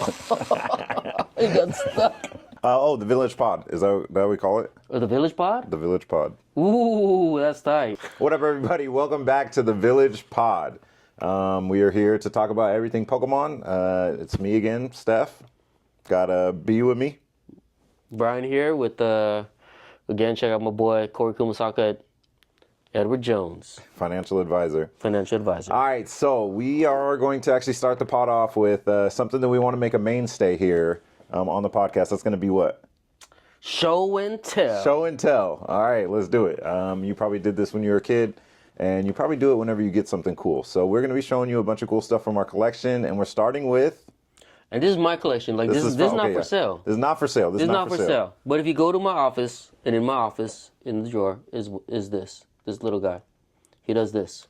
It got stuck. The Village Pod. Is that what we call it? The Village Pod? The Village Pod. Ooh, that's tight. What up, everybody? Welcome back to the Village Pod. We are here to talk about everything Pokemon. It's me again, Steph. Got B with me. Brian here with, again, check out my boy, Corey Kumasaka at Edward Jones. Financial advisor. Financial advisor. All right, so we are going to actually start the pod off with something that we want to make a mainstay here on the podcast. That's going to be what? Show and tell. Show and tell. All right, let's do it. You probably did this when you were a kid, and you probably do it whenever you get something cool. So we're going to be showing you a bunch of cool stuff from our collection, and we're starting with... And this is my collection. Like this is not for sale. This is not for sale. This is not for sale. But if you go to my office, and in my office, in the drawer, is this little guy. He does this.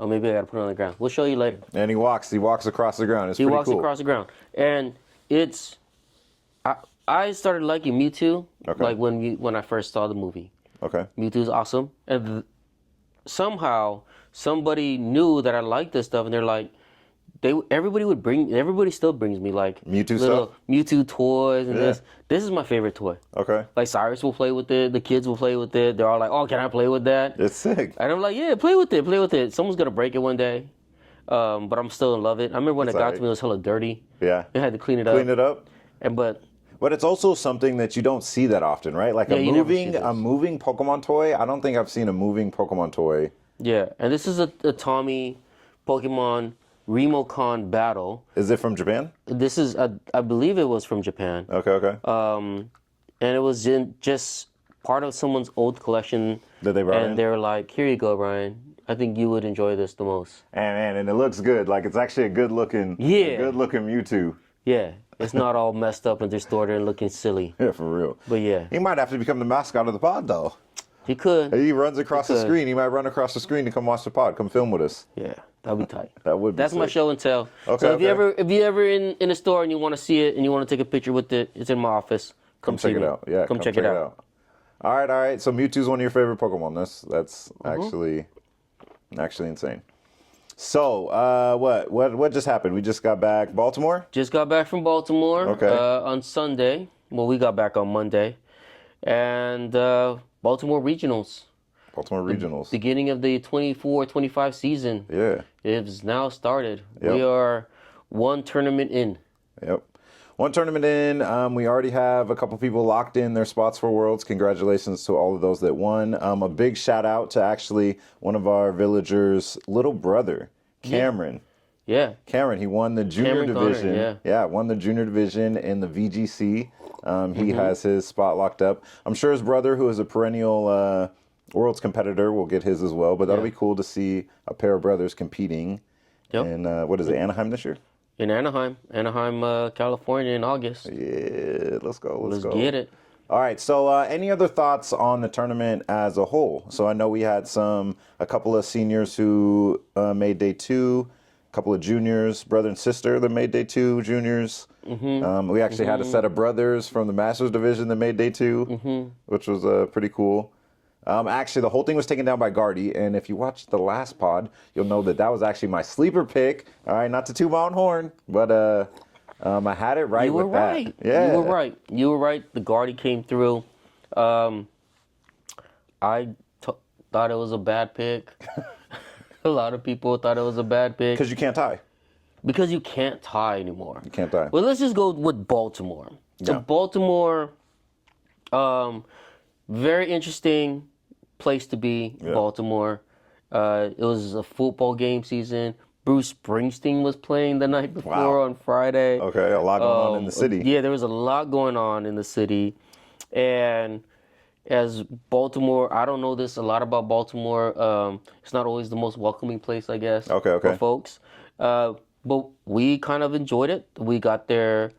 Oh, maybe I gotta put it on the ground. We'll show you later. And he walks across the ground. It's pretty cool. He walks cool. across the ground. And it's... I started liking Mewtwo, like when I first saw the movie. Okay. Mewtwo's awesome. And somehow, somebody knew that I liked this stuff, and they're like, everybody still brings me like Mewtwo little stuff? Mewtwo toys and this. This is my favorite toy. Okay. Like Cyrus will play with it, the kids will play with it. They're all like, "Oh, can I play with that?" It's sick. And I'm like, "Yeah, play with it. Someone's gonna break it one day." But I'm still in love it. I remember when it got to me, it was hella dirty. Yeah. I had to clean it up. Clean it up. But it's also something that you don't see that often, right? Like a moving Pokemon toy. I don't think I've seen a moving Pokemon toy. Yeah, and this is a Tommy Pokemon Remocon battle. Is it from Japan? This is, I believe it was from Japan. Okay. And it was just part of someone's old collection. That they brought in? And they were like, "Here you go, Brian. I think you would enjoy this the most." And it looks good. Like it's actually a good looking Mewtwo. Yeah. It's not all messed up and distorted and looking silly. Yeah, for real. But yeah. He might have to become the mascot of the pod, though. He could. He runs across the screen. He might run across the screen to come watch the pod. Come film with us. Yeah, that'd be tight. That would be That's sick. my show and tell. Okay, so if you ever in a store and you want to see it and you want to take a picture with it, it's in my office. Come check it out. Yeah, come check it out. All right. So Mewtwo's one of your favorite Pokemon. That's actually insane. So, what just happened? We just got back. Baltimore? Just got back from Baltimore. Okay. On Sunday. Well, we got back on Monday. And Baltimore Regionals. Beginning of the 24-25 season. Yeah. It has now started. Yep. We are one tournament in. Yep. One tournament in. We already have a couple people locked in their spots for Worlds. Congratulations to all of those that won. A big shout out to actually one of our villagers' little brother, Cameron. Yeah. Cameron, he won the junior division. Won the junior division in the VGC. He has his spot locked up. I'm sure his brother, who is a perennial Worlds competitor, will get his as well. But that'll be cool to see a pair of brothers competing. Yep. In, Anaheim this year? In Anaheim, California in August. Yeah, let's go. Let's get it. All right, so any other thoughts on the tournament as a whole? So I know we had a couple of seniors who made day 2, a couple of juniors, brother and sister that made day 2, juniors. We actually had a set of brothers from the Masters division that made day 2, which was pretty cool. Actually, the whole thing was taken down by Guardy, and if you watched the last pod, you'll know that was actually my sleeper pick. All right, not to toot my own horn, but I had it right with that. Yeah. You were right. The Guardy came through. I thought it was a bad pick. A lot of people thought it was a bad pick. Because you can't tie. Because you can't tie anymore. You can't tie. Well, let's just go with Baltimore. So Baltimore, very interesting place to be, Baltimore. It was a football game season. Bruce Springsteen was playing the night before on Friday. Okay, a lot going on in the city. Yeah, there was a lot going on in the city. And as Baltimore, I don't know a lot about Baltimore. It's not always the most welcoming place, I guess, for folks. But we kind of enjoyed it. We got there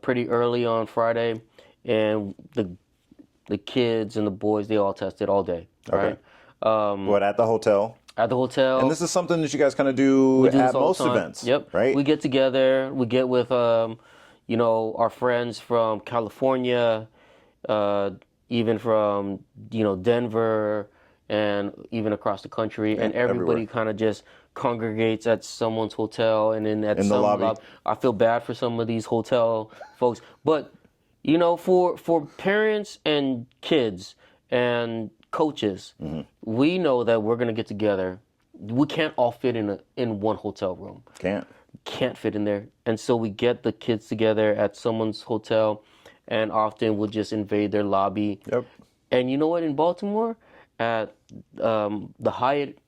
pretty early on Friday, and the kids and the boys, they all tested all day. Okay. Right? At the hotel? At the hotel. And this is something that you guys kind of do at most events. Yep. Right? We get together. We get with, our friends from California, even from, Denver, and even across the country. And everybody kind of just congregates at someone's hotel and then at in the lobby. I feel bad for some of these hotel folks, but for parents and kids and coaches, we know that we're gonna get together. We can't all fit in one hotel room. Can't fit in there, and so we get the kids together at someone's hotel, and often we'll just invade their lobby. Yep. And you know what? In Baltimore, at the Hyatt,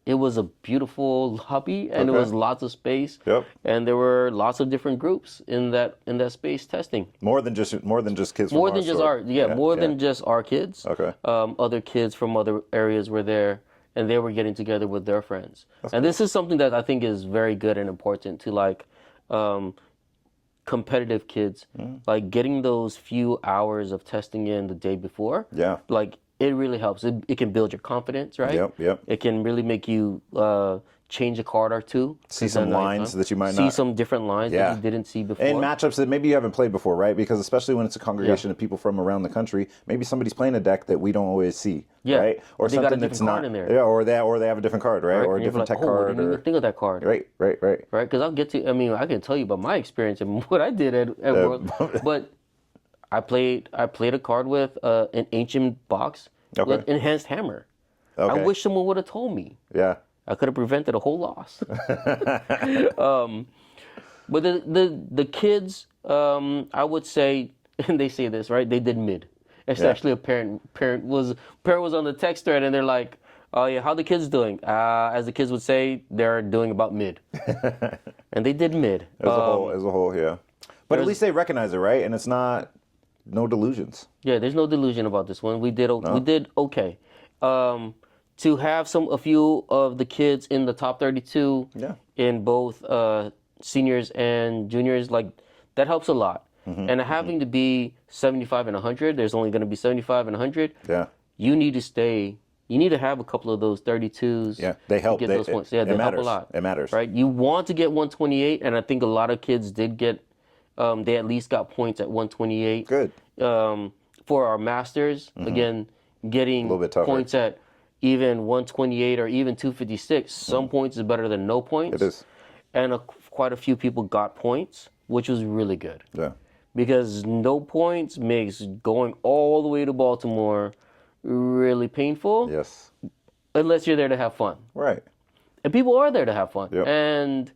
it was a beautiful lobby, and there was lots of space. Yep. And there were lots of different groups in that space testing. More than just kids. More than just than just our kids. Okay. Other kids from other areas were there, and they were getting together with their friends. This is something that I think is very good and important to like competitive kids, like getting those few hours of testing in the day before. Yeah. Like it really helps. It can build your confidence, right? Yep. It can really make you change a card or two. See some lines that you might not see some different lines that you didn't see before. And matchups that maybe you haven't played before, right? Because especially when it's a congregation of people from around the country, maybe somebody's playing a deck that we don't always see, right? Or something that's not in there. Yeah, or they have a different card, right? Or a different tech card. I didn't even think of that card. Right. Right, because I'll get to. I mean, I can tell you about my experience and what I did at World, but I played a card with an ancient box with enhanced hammer. I wish someone would have told me. Yeah. I could have prevented a whole loss. But the kids, I would say, and they say this, right? They did mid. It's actually a parent was on the text thread, and they're like, "Oh yeah, how the kids doing?" As the kids would say, they're doing about mid, and they did mid as a whole, yeah. But at least they recognize it, right? And it's not no delusions. Yeah, there's no delusion about this one. We did okay. To have a few of the kids in the top 32 in both seniors and juniors, like that helps a lot. And having to be 75 and 100, there's only going to be 75 and 100. Yeah. You need to have a couple of those 32s. Yeah, they help. To get those points. Yeah, they help a lot. It matters. Right? You want to get 128, and I think a lot of kids did get, they at least got points at 128. Good. For our masters, again, getting points at even 128 or even 256, some points is better than no points. It is. And quite a few people got points, which was really good. Yeah. Because no points makes going all the way to Baltimore really painful. Yes. Unless you're there to have fun. Right. And people are there to have fun. Yep. And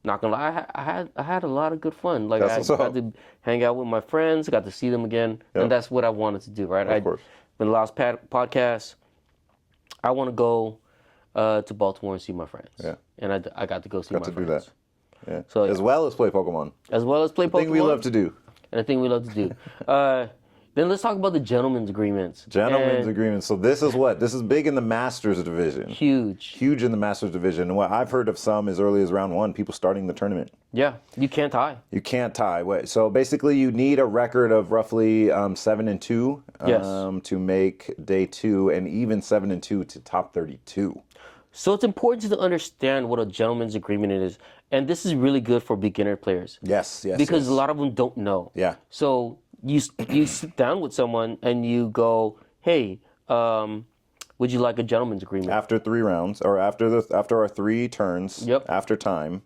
not gonna lie, I had a lot of good fun. Like I got to hang out with my friends, got to see them again, and that's what I wanted to do. Right. Of course. In the last podcast, I want to go to Baltimore and see my friends. Yeah. And I got to go see my friends. Do that. Yeah. So, as well as play Pokemon. As well as play Pokemon. Thing we love to do. And a thing we love to do. Then let's talk about the gentlemen's agreements. Agreements. So this is big in the Masters division. Huge in the Masters division. And what I've heard of some as early as round 1, people starting the tournament. Yeah, you can't tie. So basically, you need a record of roughly 7-2 to make day 2, and even 7-2 to top 32. So it's important to understand what a gentleman's agreement is, and this is really good for beginner players. Yes. Because a lot of them don't know. Yeah. So you sit down with someone and you go, "Hey, would you like a gentleman's agreement?" After 3 rounds, or after our 3 turns. Yep. After time.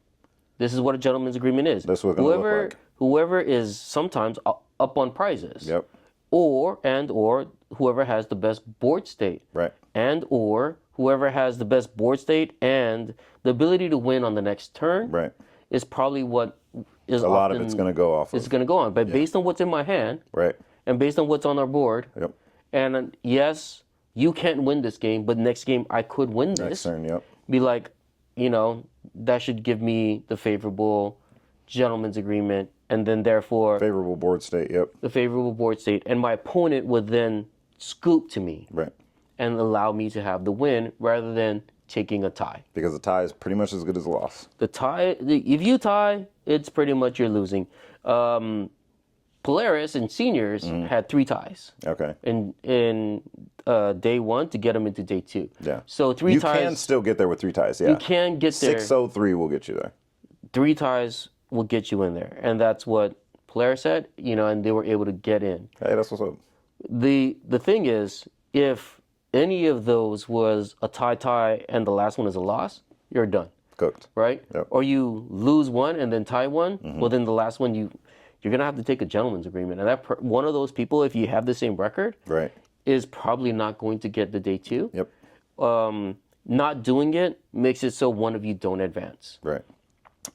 This is what a gentleman's agreement is. That's what it's going to look like. Whoever is sometimes up on prizes. Yep. Or whoever has the best board state. Right. Or whoever has the best board state and the ability to win on the next turn. Right. Is probably what is a lot of it's going to go off of. It's going to go on. But based on what's in my hand. Right. And based on what's on our board. Yep. And yes, you can't win this game, but next game I could win this. Next turn, yep. Be like, that should give me the favorable gentleman's agreement, and then therefore favorable board state. Yep. The favorable board state, and my opponent would then scoop to me. Right. And allow me to have the win rather than taking a tie. Because the tie is pretty much as good as a loss. If you tie, it's pretty much you're losing. Polaris and seniors had 3 ties. Okay. In day 1 to get them into day 2. Yeah. So 3 ties. You can still get there with 3 ties. Yeah. You can get there. 603 will get you there. 3 ties will get you in there, and that's what Polaris said. And they were able to get in. Hey, that's what's up. The thing is, if any of those was a tie and the last one is a loss, you're done. Cooked. Right? Yep. Or you lose one and then tie one. Well, then the last one you're gonna have to take a gentleman's agreement, and one of those people, if you have the same record, right, is probably not going to get the day 2. Yep. Not doing it makes it so one of you don't advance. Right.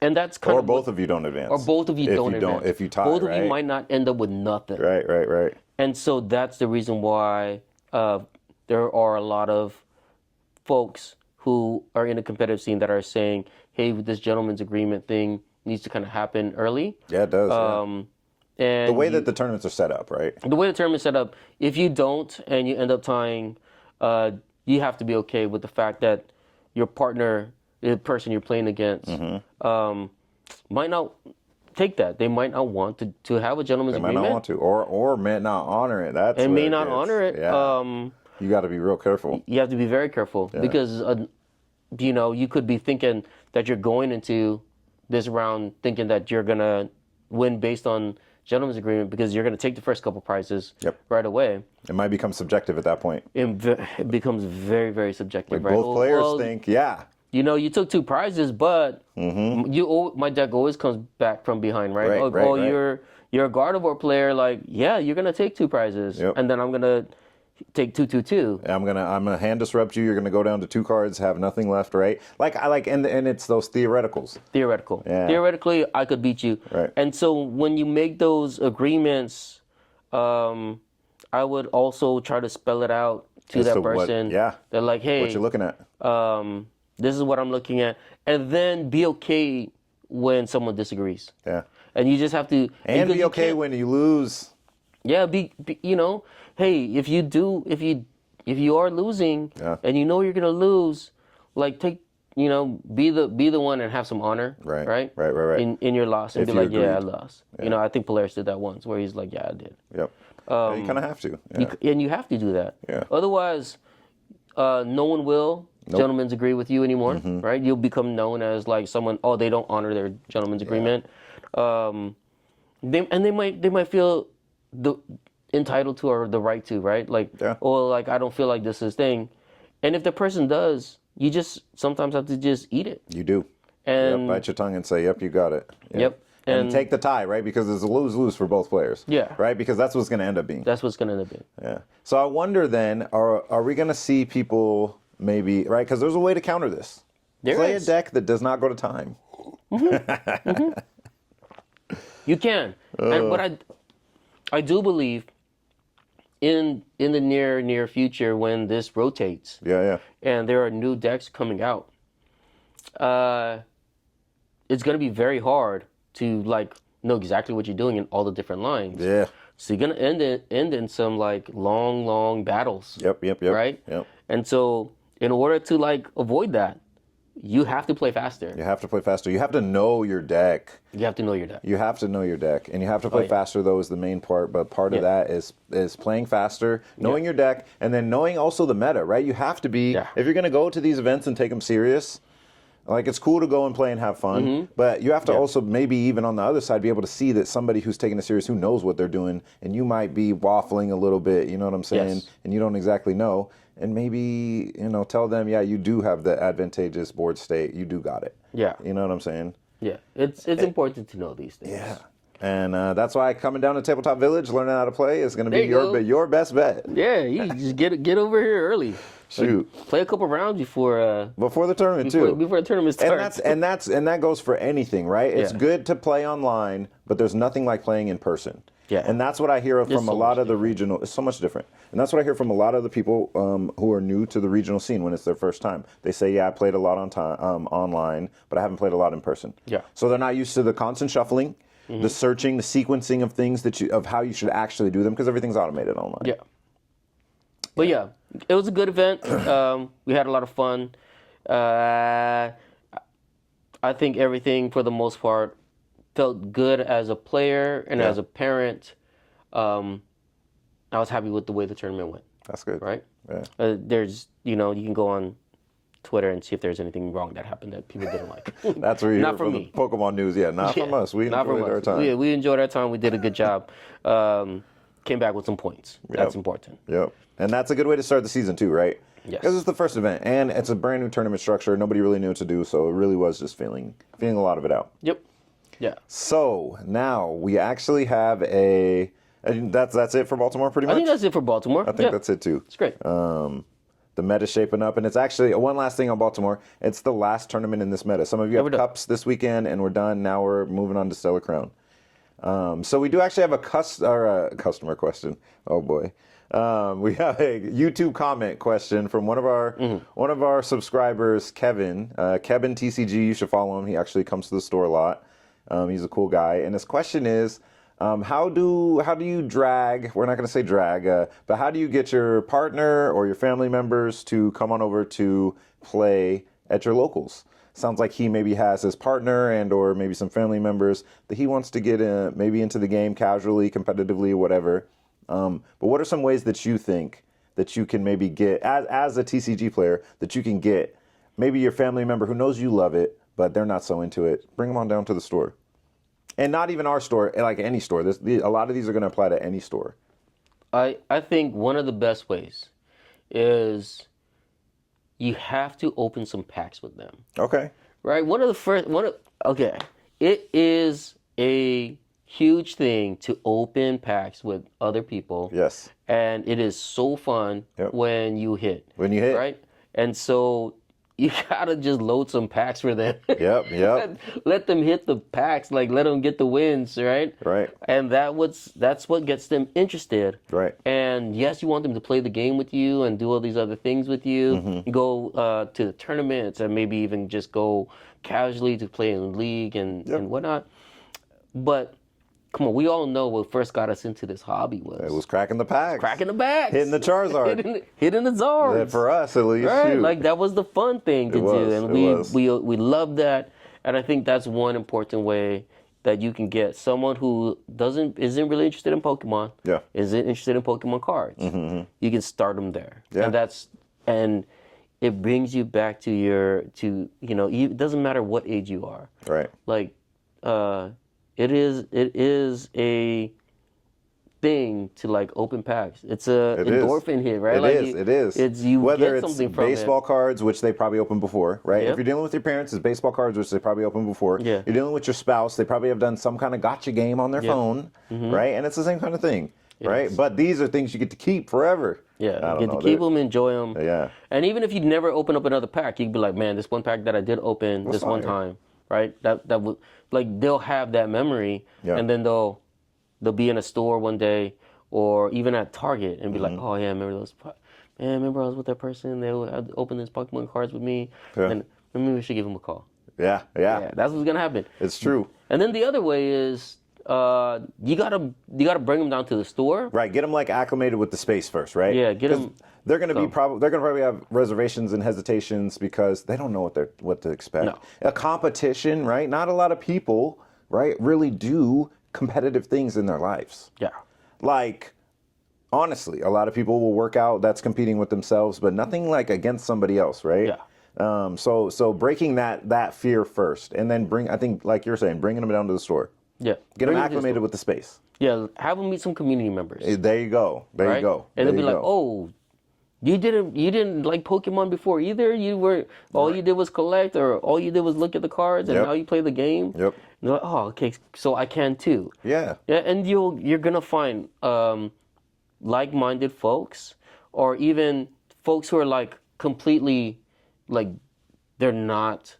And that's kind of both of you don't advance. Or both of you don't advance. If you tie, both of you might not end up with nothing. Right. And so that's the reason why there are a lot of folks who are in a competitive scene that are saying, hey, this gentleman's agreement thing needs to kind of happen early. Yeah, it does. And the way that the tournaments are set up, right? The way the tournament's set up, if you don't and you end up tying, you have to be okay with the fact that your partner, the person you're playing against, might not take that. They might not want to have a gentleman's agreement. They might not want to, or may not honor it. Honor it. Yeah. You got to be real careful. You have to be very careful because, you could be thinking that you're going into this round thinking that you're going to win based on gentleman's agreement because you're going to take the first couple prizes right away. It might become subjective at that point. It becomes very, very subjective. Like both players think, you took 2 prizes, but my deck always comes back from behind, right? Right. You're a Gardevoir player, like, you're going to take 2 prizes, and then I'm going to take 2/2/2. I'm gonna hand disrupt you. You're gonna go down to 2 cards, have nothing left, right? And it's those theoreticals. Yeah. Theoretically, I could beat you. Right. And so when you make those agreements, I would also try to spell it out to that person. They're like, hey, what you looking at? This is what I'm looking at, and then be okay when someone disagrees. Yeah. And you just have to be okay when you lose. Yeah, hey, if you are losing and you're gonna lose, like be the one and have some honor, right, in your loss and be like, I lost. Yeah. I think Polaris did that once where he's like, I did. Yep. You kind of have to. Yeah. You have to do that. Yeah. Otherwise, no one will gentlemen's agree with you anymore, right? You'll become known as like someone. Oh, they don't honor their gentleman's agreement. They might feel entitled to or the right to, right? Like, like I don't feel like this is thing. And if the person does, you just sometimes have to just eat it. You do. And bite your tongue and say, yep, you got it. Yep. And take the tie, right? Because it's a lose-lose for both players. Yeah. Right? Because that's what's going to end up being. That's what's going to end up being. Yeah. So I wonder then, are we going to see people maybe, right? Because there's a way to counter this. Play a deck that does not go to time. You can. But I do believe in the near future when this rotates. And there are new decks coming out. It's going to be very hard to know exactly what you're doing in all the different lines. Yeah. So you're going to end in some long battles. Yep. Right? Yep. And so in order to avoid that, you have to play faster. You have to play faster. You have to know your deck. You have to know your deck. You have to know your deck. And you have to play faster, though, is the main part. But part of that is playing faster, knowing your deck, and then knowing also the meta, right? You have to be, if you're going to go to these events and take them serious, it's cool to go and play and have fun, but you have to also maybe even on the other side be able to see that somebody who's taking it serious, who knows what they're doing, and you might be waffling a little bit, you know what I'm saying? Yes. And you don't exactly know. And maybe, tell them, you do have the advantageous board state. You do got it. Yeah. You know what I'm saying? Yeah. It's important to know these things. Yeah. And that's why coming down to Tabletop Village, learning how to play is going to be your best bet. Yeah, you just get over here early. Shoot. Play a couple rounds before the tournament too. Before the tournament starts. And that goes for anything, right? It's good to play online, but there's nothing like playing in person. Yeah. And that's what I hear from a lot of the regional. It's so much different. And that's what I hear from a lot of the people who are new to the regional scene when it's their first time. They say, I played a lot online, but I haven't played a lot in person. Yeah. So they're not used to the constant shuffling, the searching, the sequencing of things of how you should actually do them, because everything's automated online. Yeah. But it was a good event. We had a lot of fun. I think everything, for the most part, felt good as a player and as a parent. I was happy with the way the tournament went. That's good. Right? Yeah. There's, you can go on Twitter and see if there's anything wrong that happened that people didn't like. That's where you hear from the Pokemon news. Yeah, not from us. We enjoyed our time. Yeah, we enjoyed our time. We did a good job. Came back with some points. That's important. Yep. And that's a good way to start the season too, right? Yes. Because it's the first event, and it's a brand new tournament structure. Nobody really knew what to do, so it really was just feeling a lot of it out. Yep. Yeah. So now we actually have and that's it for Baltimore, pretty much. I think that's it for Baltimore. I think that's it too. It's great. The meta's shaping up, and it's actually one last thing on Baltimore. It's the last tournament in this meta. Some of you have cups this weekend, and we're done. Now we're moving on to Stellar Crown. So we do actually have a customer question. Oh boy. We have a YouTube comment question from one of our subscribers, Kevin. Kevin TCG, you should follow him. He actually comes to the store a lot. He's a cool guy, and his question is, how do you drag? We're not going to say drag, but how do you get your partner or your family members to come on over to play at your locals? Sounds like he maybe has his partner and or maybe some family members that he wants to get maybe into the game casually, competitively, whatever. But what are some ways that you think that you can maybe get as a TCG player that you can get maybe your family member who knows you love it, but they're not so into it? Bring them on down to the store. And not even our store, like any store. A lot of these are going to apply to any store. I think one of the best ways is you have to open some packs with them. Okay. Right? It is a huge thing to open packs with other people. Yes. And it is so fun when you hit. Right? And so you gotta just load some packs for them. Yep. Let them hit the packs, like let them get the wins, right? Right. And that's what gets them interested. Right. And yes, you want them to play the game with you and do all these other things with you. Go to the tournaments and maybe even just go casually to play in the league and whatnot. But come on, we all know what first got us into this hobby was. It was cracking the packs. Cracking the packs. Hitting the Charizard. hitting the Zards. Yeah, for us, at least. Right? Shoot. Like, that was the fun thing to do. And we love that. And I think that's one important way that you can get someone who isn't really interested in Pokemon. Yeah. Isn't interested in Pokemon cards. You can start them there. Yeah. And it brings you back to it doesn't matter what age you are. Right. Like, it is a thing to like open packs. It's a endorphin hit, right? It is. It's you whether get something from baseball cards, which they probably opened before, right? Yep. If you're dealing with your parents, it's baseball cards, which they probably opened before. Yeah. You're dealing with your spouse, they probably have done some kind of gotcha game on their phone, right? And it's the same kind of thing, right? But these are things you get to keep forever. Yeah, you get to keep them, enjoy them. Yeah. And even if you never open up another pack, you can be like, man, this one pack that I did open this one time, right? That would, like, they'll have that mememory, and then they'll be in a store one day or even at Target and be like, oh yeah, remember I was with that person, they would open these Pokemon cards with me, and maybe we should give them a call. Yeah, that's what's gonna happen. It's true. And then the other way is you gotta bring them down to the store. Right, get them like acclimated with the space first, right? Yeah, get them. They're gonna probably have reservations and hesitations because they don't know what to expect. No. A competition, right? Not a lot of people, right, really do competitive things in their lives. Yeah. Like, honestly, a lot of people will work out that's competing with themselves, but nothing like against somebody else, right? Yeah. So breaking that fear first, and then I think like you're saying, bringing them down to the store. Yeah. Get them acclimated with the space. Yeah, have them meet some community members. There you go. There you go. And they'll be like, oh, you didn't like Pokemon before either? All you did was collect, or all you did was look at the cards, and now you play the game? Yep. And they're like, oh, okay, so I can too. Yeah. Yeah, and you're gonna find like-minded folks, or even folks who are like completely, like, they're not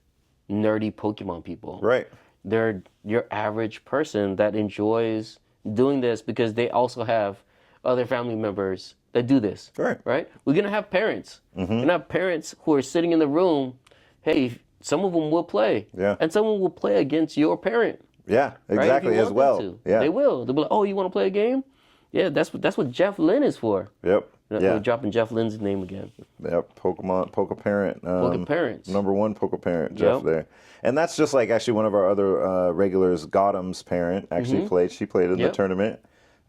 nerdy Pokemon people. Right. They're your average person that enjoys doing this because they also have other family members that do this. Right? We're going to have parents. We're going to have parents who are sitting in the room. Hey, some of them will play. Yeah. And someone will play against your parent. Yeah, exactly, right? as well. Yeah. They will. They'll be like, oh, you want to play a game? Yeah, that's what Jeff Lynn is for. Yep. We're dropping Jeff Lynn's name again. Yep, Poke Parent. Poke Parents. Number one Poke Parent, Jeff there. And that's just like actually one of our other regulars, Gautam's parent, actually played. She played in the tournament.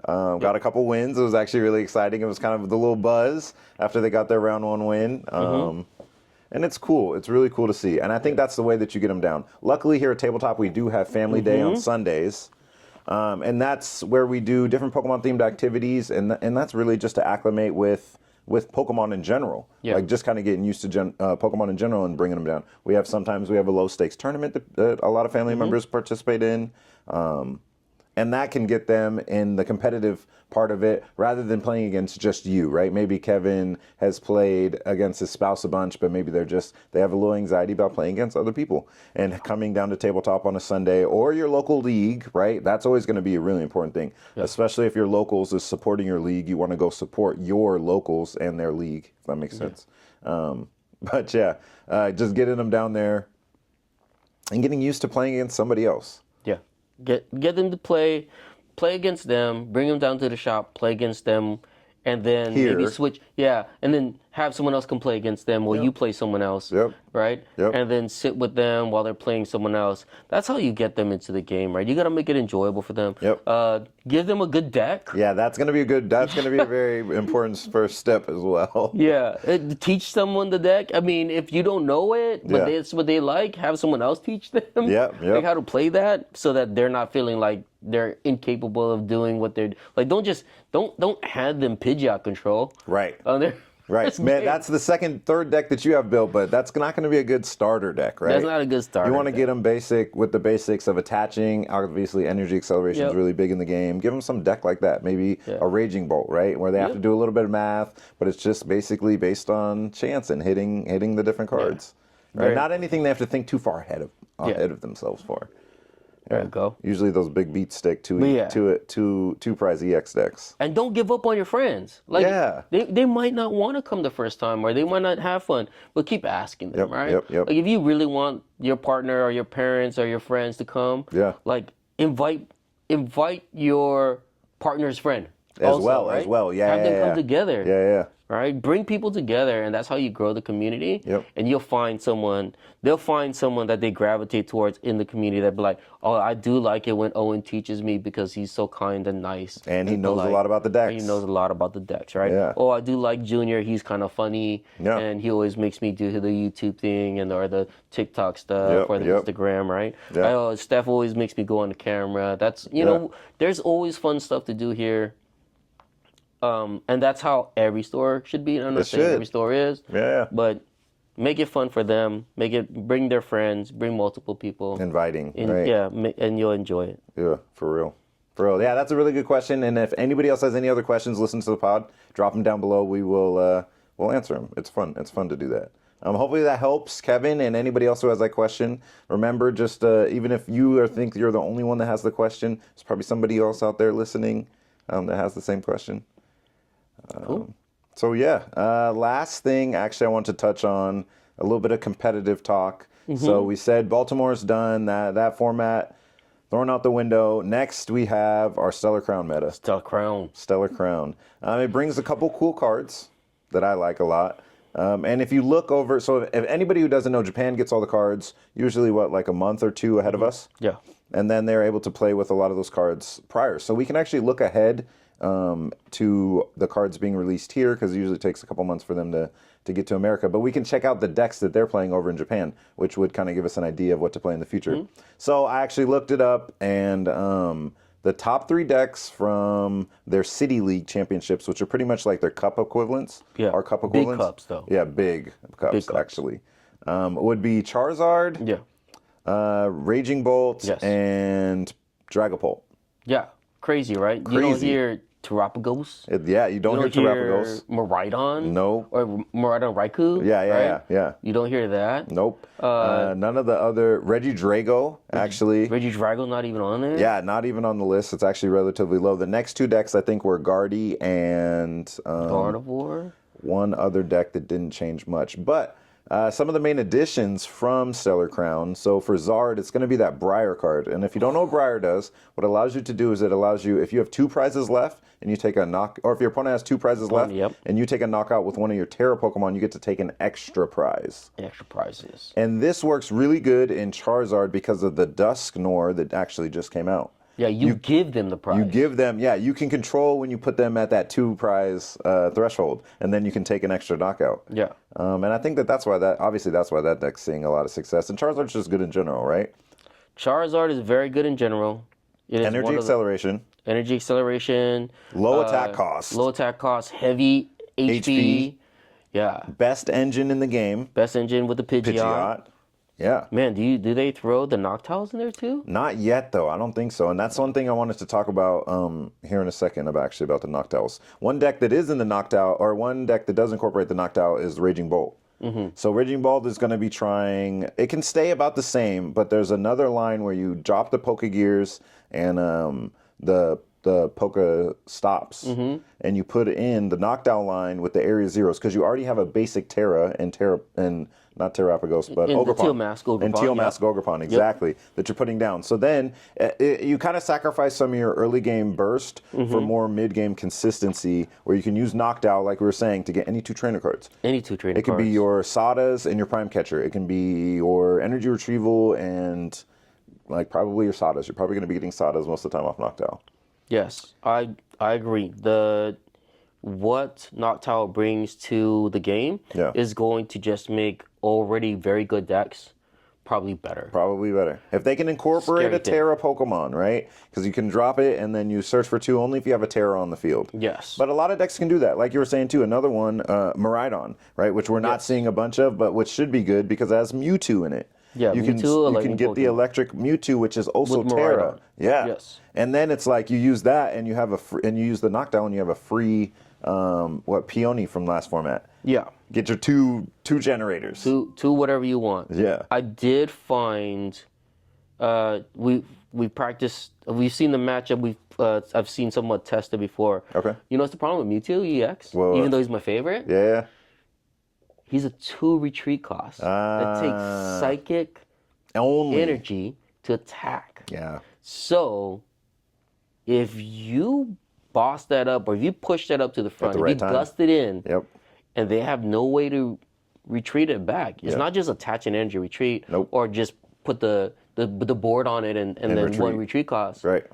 Got a couple wins. It was actually really exciting. It was kind of the little buzz after they got their round one win. And it's cool. It's really cool to see. And I think that's the way that you get them down. Luckily here at Tabletop, we do have Family Day on Sundays. And that's where we do different Pokemon themed activities. And that's really just to acclimate with with Pokemon in general. Yeah. Like just kind of getting used to Pokemon in general and bringing them down. Sometimes we have a low stakes tournament that a lot of family members participate in. And that can get them in the competitive part of it rather than playing against just you, right? Maybe Kevin has played against his spouse a bunch, but maybe they have a little anxiety about playing against other people. And coming down to tabletop on a Sunday or your local league, right? That's always going to be a really important thing, especially if your locals is supporting your league. You want to go support your locals and their league, if that makes sense. But yeah, just getting them down there and getting used to playing against somebody else. Yeah. Get them to play against them, bring them down to the shop, play against them, and then maybe switch. Yeah, and then have someone else come play against them while you play someone else. Right? And then sit with them while they're playing someone else. That's how you get them into the game, right? You got to make it enjoyable for them. Give them a good deck. Yeah, that's gonna be a very important first step as well. Yeah, teach someone the deck. I mean, if you don't know it, but it's what they like, have someone else teach them. Like how to play that, so that they're not feeling like they're incapable of doing what they're like. Don't hand them Pidgeot control. Right. Right, man. That's the third deck that you have built, but that's not going to be a good starter deck, right? That's not a good starter. You want to get them with the basics of attaching. Obviously, energy acceleration is really big in the game. Give them some deck like that, maybe a Raging Bolt, right, where they have to do a little bit of math, but it's just basically based on chance and hitting the different cards. Right. Not anything they have to think too far ahead of themselves for. There you go. Usually those big beat stick two prize EX decks. And don't give up on your friends. They might not want to come the first time, or they might not have fun, but keep asking them, right? Like if you really want your partner or your parents or your friends to come, like invite your partner's friend as well. Have them come together. Right? Bring people together, and that's how you grow the community. And they'll find someone that they gravitate towards in the community that be like, oh, I do like it when Owen teaches me because he's so kind and nice. And he knows a lot about the decks. He knows a lot about the decks, right? Oh, I do like Junior. He's kind of funny. And he always makes me do the YouTube thing or the TikTok stuff or the Instagram, right? Oh, Steph always makes me go on the camera. That's, know, there's always fun stuff to do here. And that's how every store should be. I'm not saying every store is. But make it fun for them. Bring their friends. Bring multiple people. Inviting, right? Yeah, and you'll enjoy it. Yeah, for real. Yeah, that's a really good question. And if anybody else has any other questions, listen to the pod. Drop them down below. We'll answer them. It's fun. It's fun to do that. Hopefully that helps Kevin and anybody else who has that question. Remember, just even if you think you're the only one that has the question, there's probably somebody else out there listening that has the same question. Cool. So last thing, actually, I want to touch on a little bit of competitive talk. So we said Baltimore's done, that format thrown out the window. Next, we have our Stellar Crown meta. Stellar Crown. It brings a couple cool cards that I like a lot. And if you look over, so if anybody who doesn't know, Japan gets all the cards usually like a month or two ahead of us. Yeah. And then they're able to play with a lot of those cards prior. So we can actually look ahead to the cards being released here, because it usually takes a couple months for them to get to America. But we can check out the decks that they're playing over in Japan, which would kind of give us an idea of what to play in the future. So I actually looked it up, and the top 3 decks from their City League championships, which are pretty much like their cup equivalents, our cup equivalents. Big cups, though. Yeah, big cups. Actually. Would be Charizard, Raging Bolt, and Dragapult. Yeah, crazy, right? You don't hear Terapagos. You don't hear Terapagos. Miraidon. No. Or Miraidon Raikou. Yeah. You don't hear that. Nope. None of the other. Regidrago, actually. Regidrago not even on there? Yeah, not even on the list. It's actually relatively low. The next 2 decks, I think, were Guardy and Gardevoir. One other deck that didn't change much. But some of the main additions from Stellar Crown. So for Zard, it's going to be that Briar card. And if you don't know what Briar does, what it allows you to do is it allows you, if you have 2 prizes left and you take a knock, or if your opponent has 2 prizes left and you take a knockout with one of your Terra Pokemon, you get to take an extra prize. Extra prizes. And this works really good in Charizard because of the Dusknoir that actually just came out. Yeah, you give them the prize. You give them, you can control when you put them at that 2 prize threshold, and then you can take an extra knockout. Yeah. And I think that's why that deck's seeing a lot of success. And Charizard's just good in general, right? Charizard is very good in general. Energy acceleration. Energy acceleration. Low attack cost. Low attack cost. Heavy HP. Yeah. Best engine in the game. Best engine with the Pidgeot. Yeah. Man, do they throw the Noctiles in there too? Not yet, though. I don't think so. And that's one thing I wanted to talk about here in a second about the Noctiles. One deck that is in the Noctowl, or one deck that does incorporate the Noctowl is Raging Bolt. So Raging Bolt is going to be trying. It can stay about the same, but there's another line where you drop the Pokegears and the Poke Stops, and you put in the Noctowl line with the Area Zeros because you already have a basic Terra and not Terrapagos, but Ogerpon. Teal Mask Ogerpon. And Teal Mask Ogerpon, exactly, that you're putting down. So then you kind of sacrifice some of your early game burst for more mid game consistency, where you can use Noctowl, like we were saying, to get any 2 trainer cards. Any 2 trainer cards. It can be your Sadas and your Prime Catcher. It can be your Energy Retrieval and probably your Sadas. You're probably going to be getting Sadas most of the time off Noctowl. Yes, I agree. What Noctowl brings to the game is going to just make already very good decks probably better. Probably better. If they can incorporate a Terra Pokemon, right? Because you can drop it and then you search for 2 only if you have a Terra on the field. Yes. But a lot of decks can do that. Like you were saying too, another one, Miraidon, right? Which we're not seeing a bunch of, but which should be good because it has Mewtwo in it. Yeah, you can get the electric Mewtwo, which is also Terra. Yeah. Yes. And then it's like you use that and you have and you use the Noctowl and you have a free Peony from last format. Yeah. Get your two generators. Two whatever you want. Yeah. I did find we practiced. We've seen the matchup. I've seen somewhat tested before. Okay. You know what's the problem with Mewtwo EX? Well, even though he's my favorite. Yeah. He's a 2 retreat cost. That takes psychic energy to attack. Yeah. So if you boss that up, or if you push that up to the front, if you gust it in, and they have no way to retreat it back. It's not just attach an energy retreat, or just put the board on it and then retreat. 1 retreat cost. Right.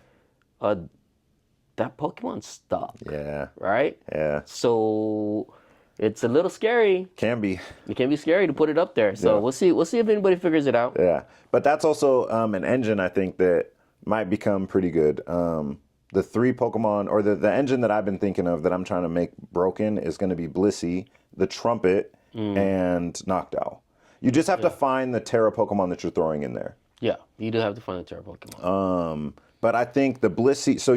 That Pokemon's stuck. Yeah. Right? Yeah. So it's a little scary. Can be. It can be scary to put it up there. So we'll see. We'll see if anybody figures it out. Yeah. But that's also an engine I think that might become pretty good. The 3 Pokemon, or the engine that I've been thinking of that I'm trying to make broken is going to be Blissey, the Trumpet, and Noctowl. You just have to find the Terra Pokemon that you're throwing in there. Yeah, you do have to find the Terra Pokemon. But I think the Blissey, so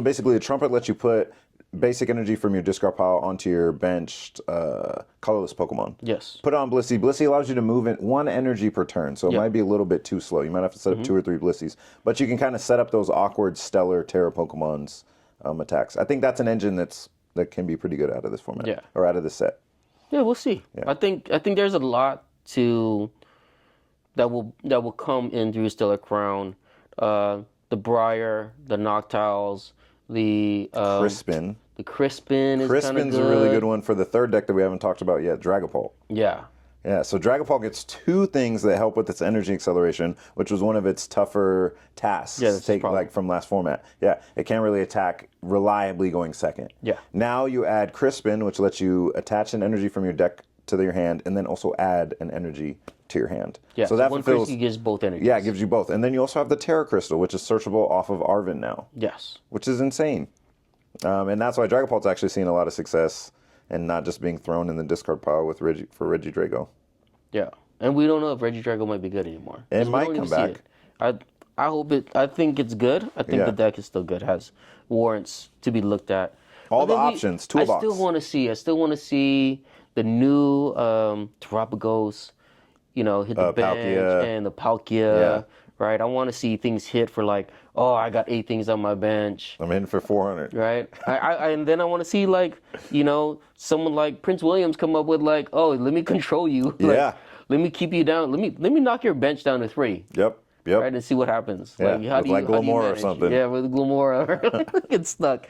basically the Trumpet lets you put basic energy from your discard pile onto your benched colorless Pokemon. Yes. Put it on Blissey. Blissey allows you to move in 1 energy per turn, so it might be a little bit too slow. You might have to set up 2 or 3 Blissies. But you can kind of set up those awkward stellar Terra Pokemon's attacks. I think that's an engine that can be pretty good out of this format. Or out of this set. Yeah, we'll see. Yeah. I think there's a lot that will come in through Stellar Crown. The Briar, the Noctowls, the Crispin. The Crispin is kind of good. Crispin's a really good one for the 3rd deck that we haven't talked about yet, Dragapult. Yeah. Yeah, so Dragapult gets 2 things that help with its energy acceleration, which was one of its tougher tasks to take from last format. Yeah, it can't really attack reliably going second. Yeah. Now you add Crispin, which lets you attach an energy from your deck to your hand, and then also add an energy to your hand. Yeah, so that one Crispin gives both energies. Yeah, it gives you both. And then you also have the Terra Crystal, which is searchable off of Arven now. Yes. Which is insane. And that's why Dragapult's actually seeing a lot of success and not just being thrown in the discard pile for Regidrago. Yeah. And we don't know if Regidrago might be good anymore. It might come back. I hope it. I think it's good. I think the deck is still good. Has warrants to be looked at. All the options, toolbox. I still want to see the new Terrapagos, hit the bench and the Palkia. Yeah. Right, I want to see things hit for I got 8 things on my bench. I'm in for 400. Right, and then I want to see someone like Prince Williams come up with let me control you. Let me keep you down. Let me knock your bench down to 3. Yep. Right, and see what happens. Yeah. How do you Glamora or something. Yeah, with Glamora, get stuck.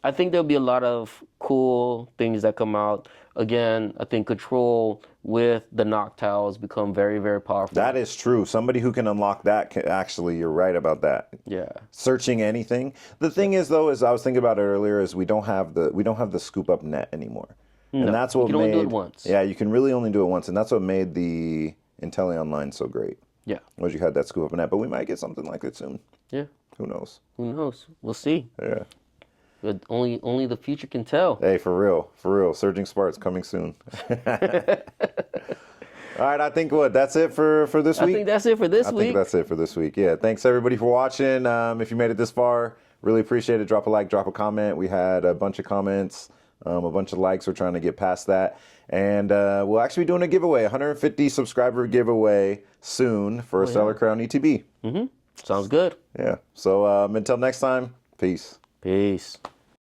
I think there'll be a lot of cool things that come out. Again, I think Control with the Noctowls become very, very powerful. That is true. Somebody who can unlock that you're right about that. Yeah. Searching anything. The thing is, though, I was thinking about it earlier, is we don't have the scoop up net anymore. No, and that's what you can only do it once. Yeah, you can really only do it once, and that's what made the Inteleon so great. Yeah. Was you had that scoop up net, but we might get something like it soon. Yeah. Who knows? We'll see. Yeah. Only the future can tell. Hey, for real. Surging Sparks coming soon. All right, I think that's it for this week. I think that's it for this week. I think that's it for this week. Yeah, thanks everybody for watching. If you made it this far, really appreciate it. Drop a like, drop a comment. We had a bunch of comments, a bunch of likes. We're trying to get past that. And we'll actually be doing a giveaway, 150 subscriber giveaway soon for a Stellar Crown ETB. Sounds good. Yeah. So until next time, peace. Peace.